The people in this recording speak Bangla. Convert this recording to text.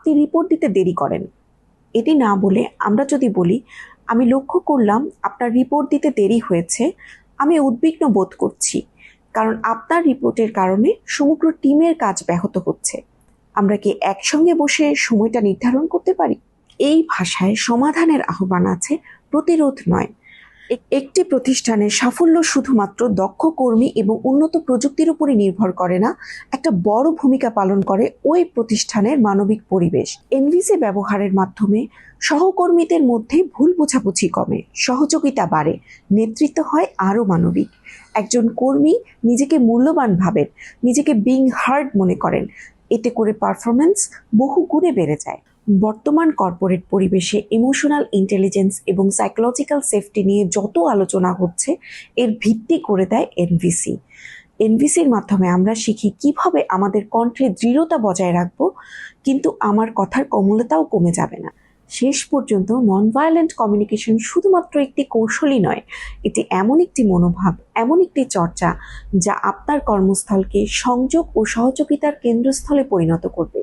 আপনি রিপোর্ট দিতে দেরি করেন। এটি না বলে আমরা যদি বলি, আমি লক্ষ্য করলাম আপনার রিপোর্ট দিতে দেরি হয়েছে, আমি উদ্বিগ্ন বোধ করছি, কারণ আপনার রিপোর্টের কারণে সমগ্র টিমের কাজ ব্যাহত হচ্ছে। আমরা কি একসঙ্গে বসে সময়টা নির্ধারণ করতে পারি? এই ভাষায় সমাধানের আহ্বান আছে, প্রতিরোধ নয়। একটি প্রতিষ্ঠানের সাফল্য শুধুমাত্র দক্ষ কর্মী এবং উন্নত প্রযুক্তির উপরই নির্ভর করে না, একটা বড় ভূমিকা পালন করে ওই প্রতিষ্ঠানের মানবিক পরিবেশ। এনভিসি ব্যবহারের মাধ্যমে সহকর্মীদের মধ্যে ভুল বোঝাবুঝি কমে, সহযোগিতা বাড়ে, নেতৃত্ব হয় আরও মানবিক। একজন কর্মী নিজেকে মূল্যবান ভাবেন, নিজেকে বিং হার্ড মনে করেন, এতে করে পারফরম্যান্স বহু গুণে বেড়ে যায়। বর্তমান কর্পোরেট পরিবেশে ইমোশনাল ইন্টেলিজেন্স এবং সাইকোলজিক্যাল সেফটি নিয়ে যত আলোচনা হচ্ছে, এর ভিত্তি করে দেয় এনভিসি। এনভিসির মাধ্যমে আমরা শিখি কিভাবে আমাদের কণ্ঠে দৃঢ়তা বজায় রাখবো, কিন্তু আমার কথার কোমলতাও কমে যাবে না। শেষ পর্যন্ত নন ভায়োলেন্ট কমিউনিকেশন শুধুমাত্র একটি কৌশলই নয়, এটি এমন একটি মনোভাব, এমন একটি চর্চা যা আপনার কর্মস্থলকে সংযোগ ও সহযোগিতার কেন্দ্রস্থলে পরিণত করবে।